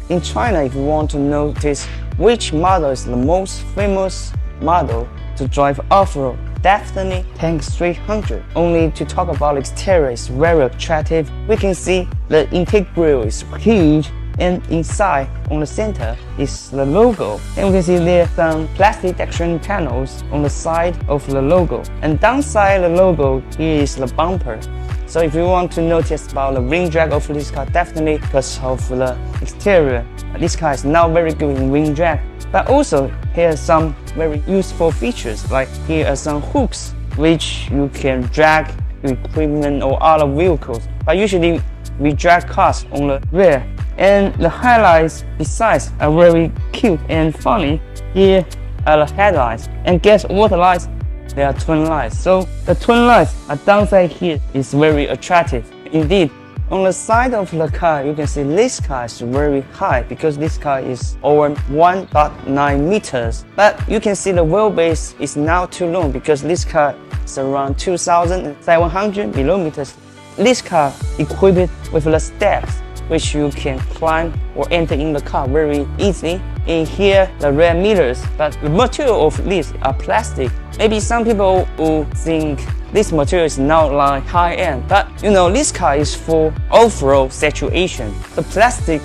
In China, if you want to notice which model is the most famous model to drive off-road, definitely Tank 300. Only to talk about exterior is very attractive. We can see the intake grill is huge, and inside on the center is the logo, and we can see there are some plastic decoration panels on the side of the logo, and downside the logo here is the bumper. So if you want to notice about the wind drag of this car, definitely because of the exterior, this car is now very good in wind drag. But also here are some very useful features, like here are some hooks which you can drag your equipment or other vehicles, but usually we drag cars on the rear. And the highlights besides are very cute and funny. Here are the headlights, and guess what lights? They are twin lights. So the twin lights are downside here is very attractive. Indeed, on the side of the car, you can see this car is very high because this car is over 1.9 meters. But you can see the wheelbase is now too long because this car is around 2,700 millimeters. This car equipped with the steps which you can climb or enter in the car very easily. In here, the rear mirrors, but the material of these are plastic. Maybe some people will think this material is not like high-end, but you know, this car is for off-road situation. The plastic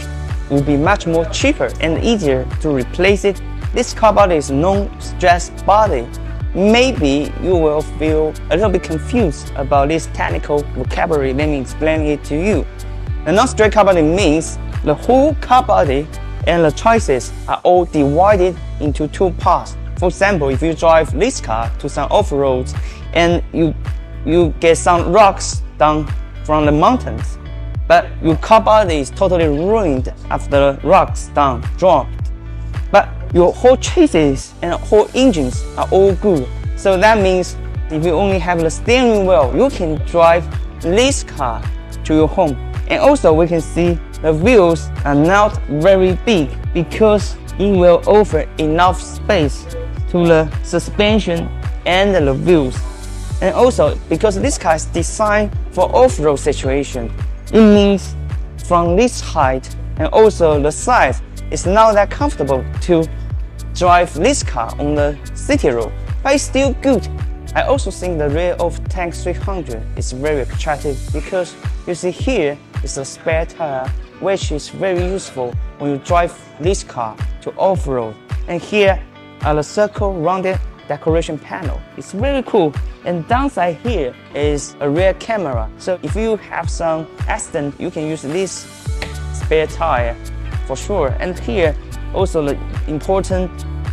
will be much more cheaper and easier to replace it. This car body is non-stress body. Maybe you will feel a little bit confused about this technical vocabulary. Let me explain it to you. The non-straight car body means the whole car body and the chassis are all divided into two parts. For example, if you drive this car to some off-roads and you get some rocks down from the mountains, but your car body is totally ruined after the rocks dropped. But your whole chassis and whole engines are all good. So that means if you only have the steering wheel, you can drive this car to your home. And also we can see the wheels are not very big because it will offer enough space to the suspension and the wheels. And also because this car is designed for off-road situation, it means from this height and also the size, it's not that comfortable to drive this car on the city road, but it's still good. I also think the rear of Tank 300 is very attractive because you see here is a spare tire, which is very useful when you drive this car to off-road. And here are the circle rounded decoration panel. It's very cool. And downside here is a rear camera. So if you have some accident, you can use this spare tire for sure. And here also the important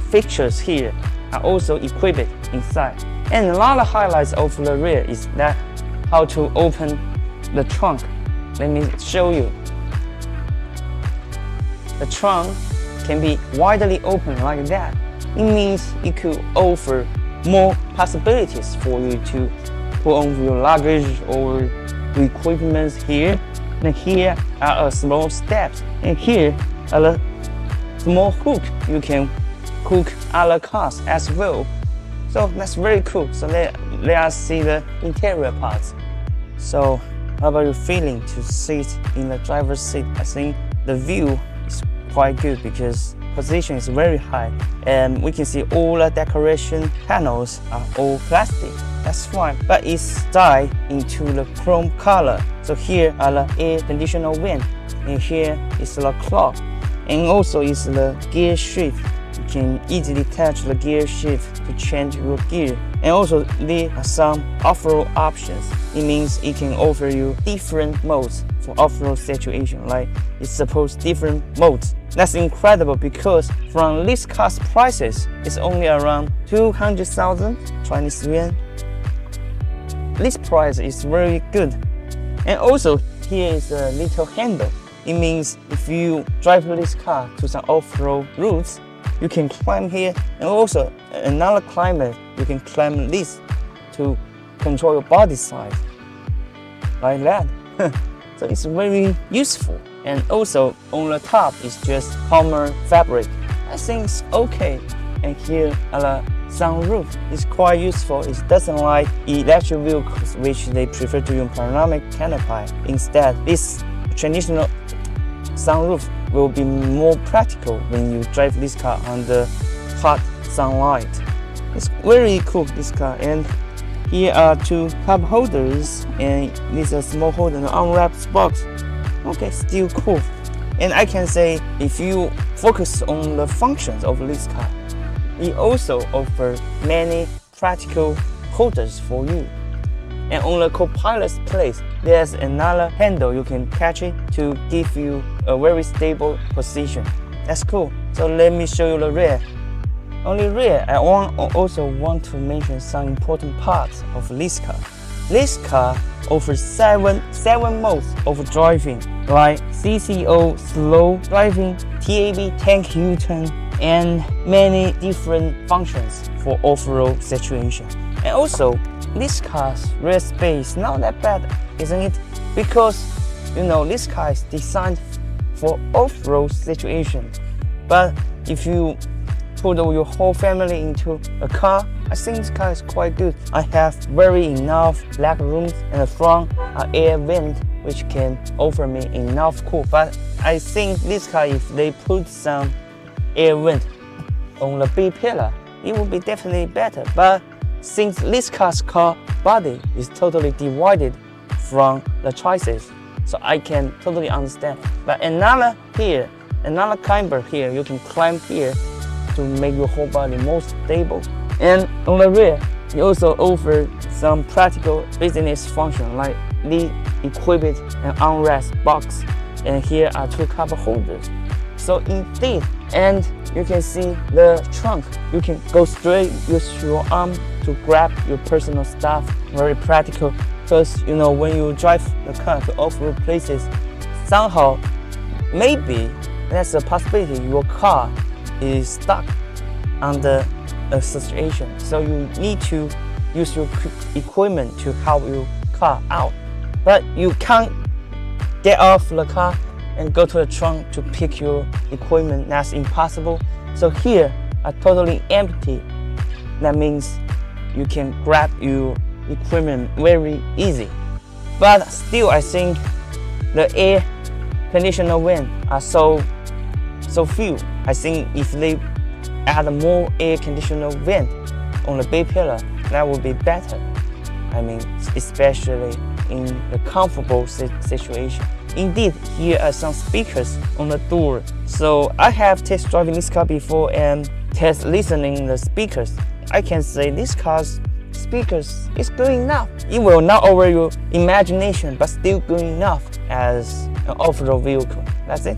features here are also equipped inside. And a lot of highlights of the rear is that how to open the trunk. Let me show you. The trunk can be widely open like that. It means it could offer more possibilities for you to put on your luggage or your equipment here. And here are small steps. And here are the small hook. You can hook other cars as well. So that's very cool. So let us see the interior parts. So how about your feeling to sit in the driver's seat? I think the view is quite good because position is very high, and we can see all the decoration panels are all plastic. That's fine, but it's dyed into the chrome color. So here are the air conditioner vent, and here is the clock, and also is the gear shift. You can easily touch the gear shift to change your gear. And also there are some off-road options. It means it can offer you different modes for off-road situation, like it supports different modes. That's incredible because from this car's prices, it's only around 200,000 Chinese yuan. This price is very good. And also here is a little handle. It means if you drive this car to some off-road routes, you can climb here, and also another climber, you can climb this to control your body size, like that. So it's very useful. And also on the top is just common fabric. I think it's okay. And here are the sunroof. It's quite useful. It doesn't like electric vehicles which they prefer to use panoramic canopy. Instead, this traditional sunroof will be more practical when you drive this car under hot sunlight. It's very cool, this car. And here are two cup holders, and this is a small holder and unwrapped box. Okay, still cool. And I can say, if you focus on the functions of this car, it also offers many practical holders for you. And on the co-pilot's place, there's another handle you can catch it to give you a very stable position. That's cool. So let me show you the rear. On the rear, I also want to mention some important parts of this car. This car offers seven modes of driving, like CCO, slow driving, TAB, tank U-turn, and many different functions for off-road situation. And also, this car's rear space not that bad, isn't it? Because this car is designed for off-road situation. But if you put your whole family into a car, I think this car is quite good. I have very enough leg rooms, and the front air vent which can offer me enough cool. But I think this car, if they put some air vent on the B pillar, it would be definitely better. But since this car's car body is totally divided from the chassis, so I can totally understand. But another climber here, you can climb here to make your whole body more stable. And on the rear, it also offers some practical business function, like the equipped and unwrapped box. And here are two cup holders. So indeed, and you can see the trunk. You can go straight, use your arm to grab your personal stuff. Very practical, because when you drive the car to off-road places, somehow, maybe there's a possibility your car is stuck under a situation. So you need to use your equipment to help your car out. But you can't get off the car and go to the trunk to pick your equipment. That's impossible. So here are totally empty. That means you can grab your equipment very easy. But still, I think the air conditioner vents are so few. I think if they add more air conditioner vent on the B pillar, that would be better. I mean, especially in the comfortable situation. Indeed, here are some speakers on the door. So I have test driving this car before and test listening the speakers. I can say this car's speakers is good enough. It will not over your imagination, but still good enough as an off-road vehicle. That's it.